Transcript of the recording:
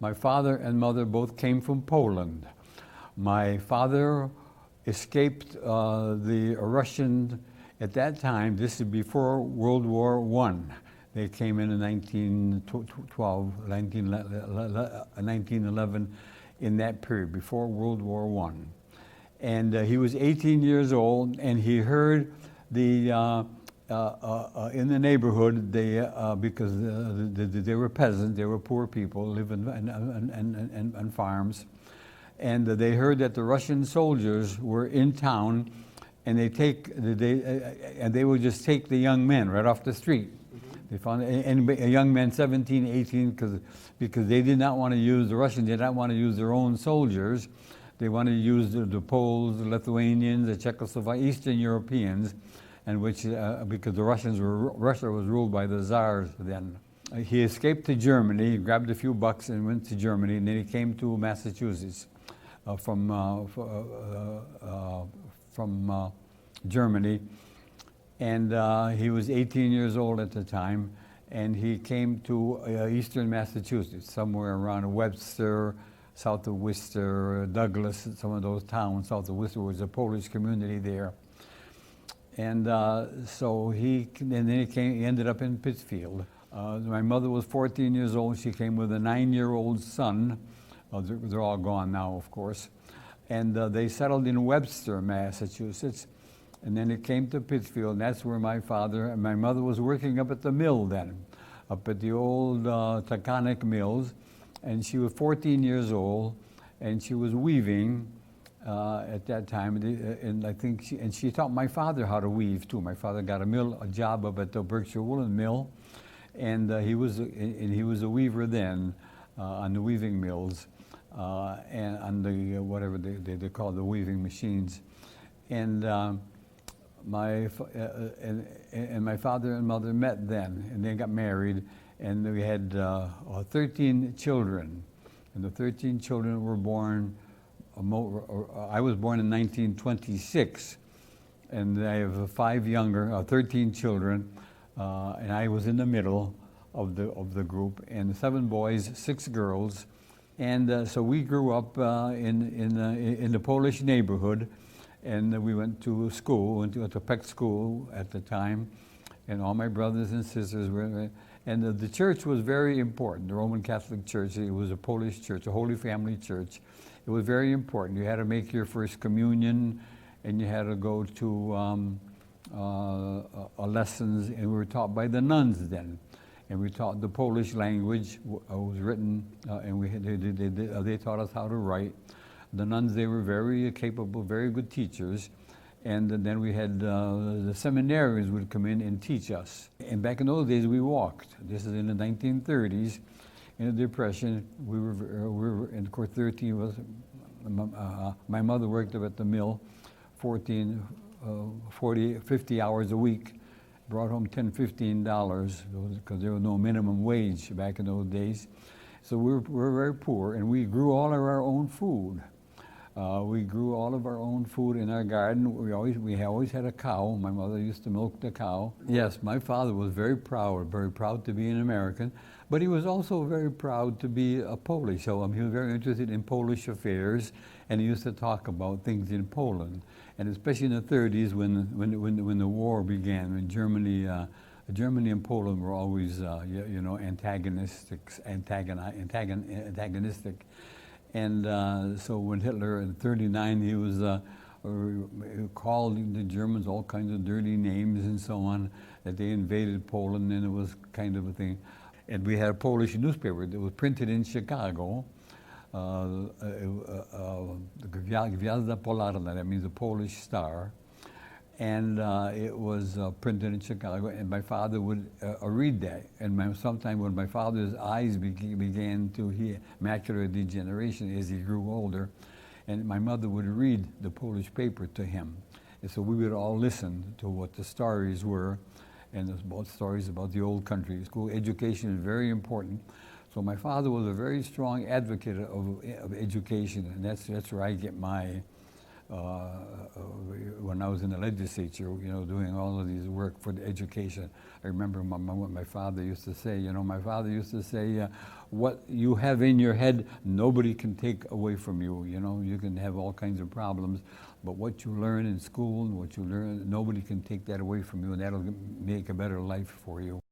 My father and mother both came from Poland. My father escaped the Russian, at that time, this is before World War I. They came in 1912, 1911, in that period, before World War I. And he was 18 years old, and he heard the in the neighborhood, because they were peasants, they were poor people, living on farms, and they heard that the Russian soldiers were in town, and they would just take the young men right off the street. They found a young men, 17, 18, because they did not want to use, the Russians did not want to use their own soldiers. They wanted to use the Poles, the Lithuanians, the Czechoslovaks, Eastern Europeans, and because Russia was ruled by the Tsars then. He escaped to Germany, grabbed a few bucks and went to Germany, and then he came to Massachusetts from Germany. And he was 18 years old at the time, and he came to eastern Massachusetts, somewhere around Webster, south of Worcester, Douglas, some of those towns south of Worcester. Was a Polish community there. And so he ended up in Pittsfield. My mother was 14 years old. She came with a 9-year-old son. They're all gone now, of course. And they settled in Webster, Massachusetts. And then it came to Pittsfield, and that's where my father and my mother was working up at the mill then, up at the old Taconic mills. And she was 14 years old, and she was weaving at that time. And I think she taught my father how to weave too. My father got a job up at the Berkshire woolen mill, and he was a weaver then on the weaving mills and on the whatever they call the weaving machines. And my father and mother met then, and they got married, and we had 13 children, and the 13 children were born. I was born in 1926, and I have 13 children, and I was in the middle of the group, and 7 boys, 6 girls, and so we grew up in the Polish neighborhood. And we went to school, went to Peck School at the time, and all my brothers and sisters were, and the church was very important, the Roman Catholic Church. It was a Polish church, a Holy Family Church. It was very important. You had to make your first communion, and you had to go to lessons, and we were taught by the nuns then. And we taught the Polish language, was written, and they taught us how to write. The nuns, they were very capable, very good teachers. And then we had the seminarians would come in and teach us. And back in those days, we walked. This is in the 1930s. In the Depression, we were and of course, 13 was, my mother worked up at the mill 40, 50 hours a week, brought home $10, $15, because there was no minimum wage back in those days. So we were very poor, and we grew all of our own food. We grew all of our own food in our garden. We always had a cow. My mother used to milk the cow. Yes, my father was very proud to be an American, but he was also very proud to be a Polish. So he was very interested in Polish affairs, and he used to talk about things in Poland, and especially in the 30s when the war began, when Germany and Poland were always antagonistic. And so when Hitler in '39, he was called the Germans all kinds of dirty names and so on, that they invaded Poland, and it was kind of a thing. And we had a Polish newspaper that was printed in Chicago, Gwiazda Polarna, that means the Polish star. And it was printed in Chicago, and my father would read that. And sometime when my father's eyes began to hear macular degeneration as he grew older, and my mother would read the Polish paper to him. And so we would all listen to what the stories were, and about stories about the old country. School education is very important. So my father was a very strong advocate of education, and that's where I get my when I was in the legislature, doing all of these work for the education. I remember what my father used to say. My father used to say, what you have in your head, nobody can take away from you. You know, you can have all kinds of problems, but what you learn in school and what you learn, nobody can take that away from you, and that'll make a better life for you.